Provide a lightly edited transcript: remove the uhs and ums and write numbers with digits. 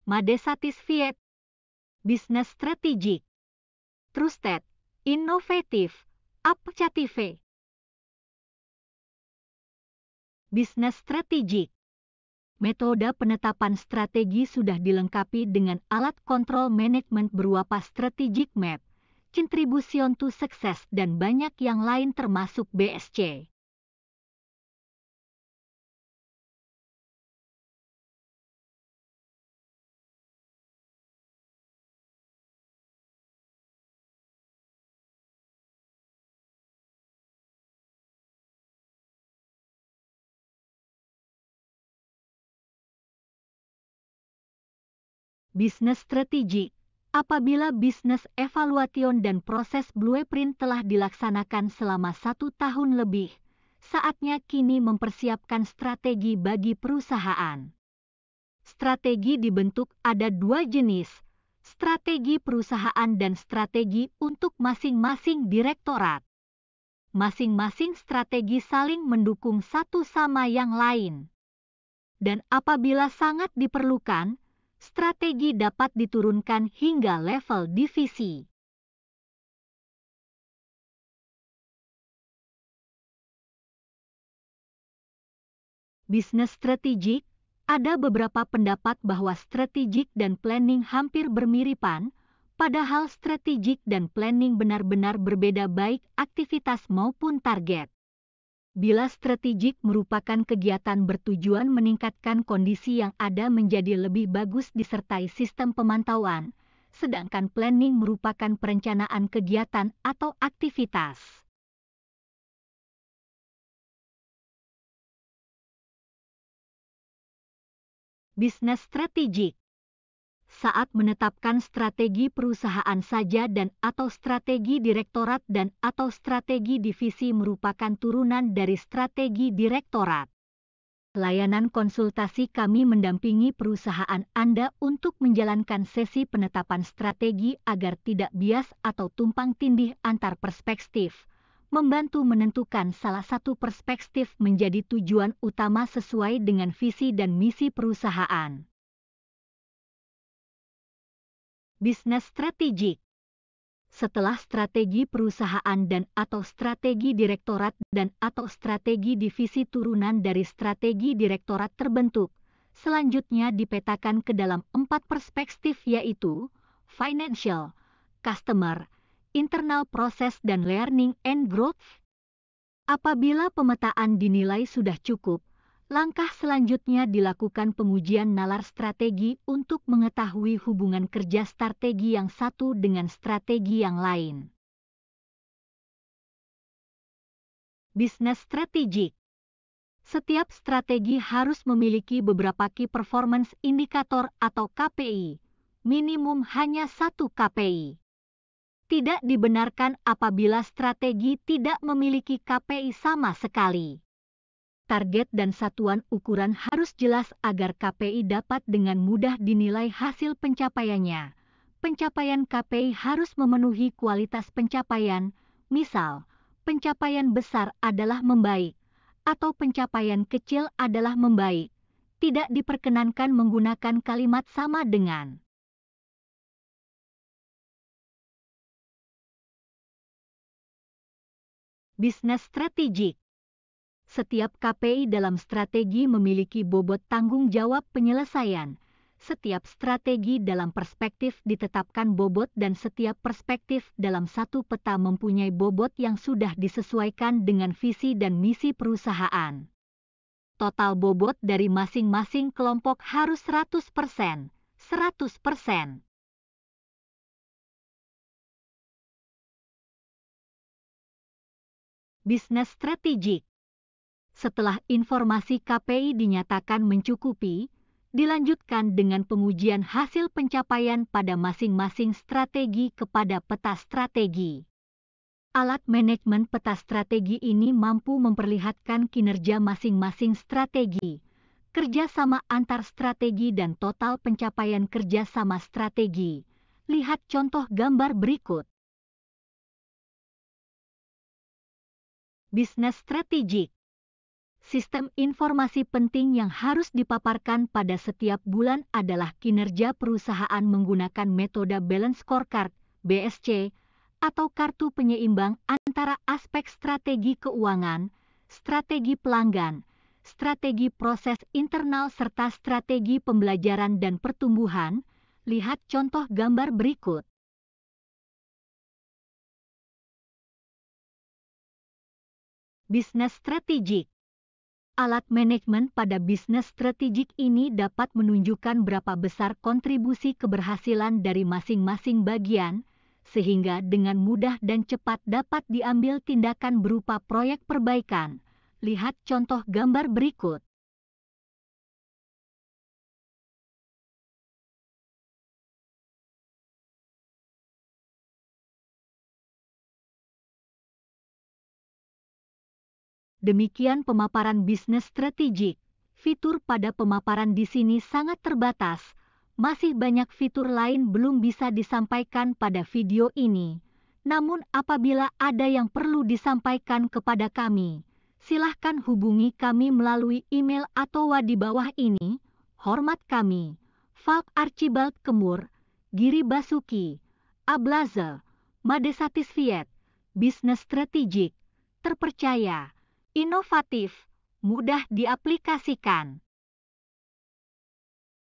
Satisfied, Business Strategic, Trusted, Innovative, Applicative. Business Strategic. Metode penetapan strategi sudah dilengkapi dengan alat kontrol manajemen berupa strategic map, contribution to success dan banyak yang lain termasuk BSC. Business Strategy. Apabila bisnis evaluation dan proses blueprint telah dilaksanakan selama 1 tahun lebih, saatnya kini mempersiapkan strategi bagi perusahaan. Strategi dibentuk ada 2 jenis, strategi perusahaan dan strategi untuk masing-masing direktorat. Masing-masing strategi saling mendukung satu sama yang lain. Dan apabila sangat diperlukan, strategi dapat diturunkan hingga level divisi. Bisnis strategik, ada beberapa pendapat bahwa strategik dan planning hampir bermiripan, padahal strategik dan planning benar-benar berbeda baik aktivitas maupun target. Bila strategik merupakan kegiatan bertujuan meningkatkan kondisi yang ada menjadi lebih bagus disertai sistem pemantauan, sedangkan planning merupakan perencanaan kegiatan atau aktivitas. Bisnis strategik. Saat menetapkan strategi perusahaan saja dan atau strategi direktorat dan atau strategi divisi merupakan turunan dari strategi direktorat. Layanan konsultasi kami mendampingi perusahaan Anda untuk menjalankan sesi penetapan strategi agar tidak bias atau tumpang tindih antar perspektif, membantu menentukan salah satu perspektif menjadi tujuan utama sesuai dengan visi dan misi perusahaan. Bisnis strategik. Setelah strategi perusahaan dan atau strategi direktorat dan atau strategi divisi turunan dari strategi direktorat terbentuk, selanjutnya dipetakan ke dalam 4 perspektif yaitu financial, customer, internal process dan learning and growth. Apabila pemetaan dinilai sudah cukup, langkah selanjutnya dilakukan pengujian nalar strategi untuk mengetahui hubungan kerja strategi yang satu dengan strategi yang lain. Bisnis strategik. Setiap strategi harus memiliki beberapa key performance indicator atau KPI, minimum hanya 1 KPI. Tidak dibenarkan apabila strategi tidak memiliki KPI sama sekali. Target dan satuan ukuran harus jelas agar KPI dapat dengan mudah dinilai hasil pencapaiannya. Pencapaian KPI harus memenuhi kualitas pencapaian, misal, pencapaian besar adalah membaik, atau pencapaian kecil adalah membaik. Tidak diperkenankan menggunakan kalimat sama dengan. Bisnis strategik. Setiap KPI dalam strategi memiliki bobot tanggung jawab penyelesaian. Setiap strategi dalam perspektif ditetapkan bobot dan setiap perspektif dalam satu peta mempunyai bobot yang sudah disesuaikan dengan visi dan misi perusahaan. Total bobot dari masing-masing kelompok harus 100%. 100%. Bisnis strategik. Setelah informasi KPI dinyatakan mencukupi, dilanjutkan dengan pengujian hasil pencapaian pada masing-masing strategi kepada peta strategi. Alat manajemen peta strategi ini mampu memperlihatkan kinerja masing-masing strategi, kerjasama antar strategi dan total pencapaian kerjasama strategi. Lihat contoh gambar berikut. Bisnis strategik. Sistem informasi penting yang harus dipaparkan pada setiap bulan adalah kinerja perusahaan menggunakan metode Balance Scorecard, BSC, atau kartu penyeimbang antara aspek strategi keuangan, strategi pelanggan, strategi proses internal serta strategi pembelajaran dan pertumbuhan. Lihat contoh gambar berikut. Bisnis strategik. Alat manajemen pada bisnis strategik ini dapat menunjukkan berapa besar kontribusi keberhasilan dari masing-masing bagian, sehingga dengan mudah dan cepat dapat diambil tindakan berupa proyek perbaikan. Lihat contoh gambar berikut. Demikian pemaparan bisnis strategik. Fitur pada pemaparan di sini sangat terbatas. Masih banyak fitur lain belum bisa disampaikan pada video ini. Namun apabila ada yang perlu disampaikan kepada kami, silahkan hubungi kami melalui email atau di bawah ini. Hormat kami, Falk Archibald Kemur, Giri Basuki, Ablaze, Madesatisfiet, bisnis strategik, terpercaya, inovatif, mudah diaplikasikan.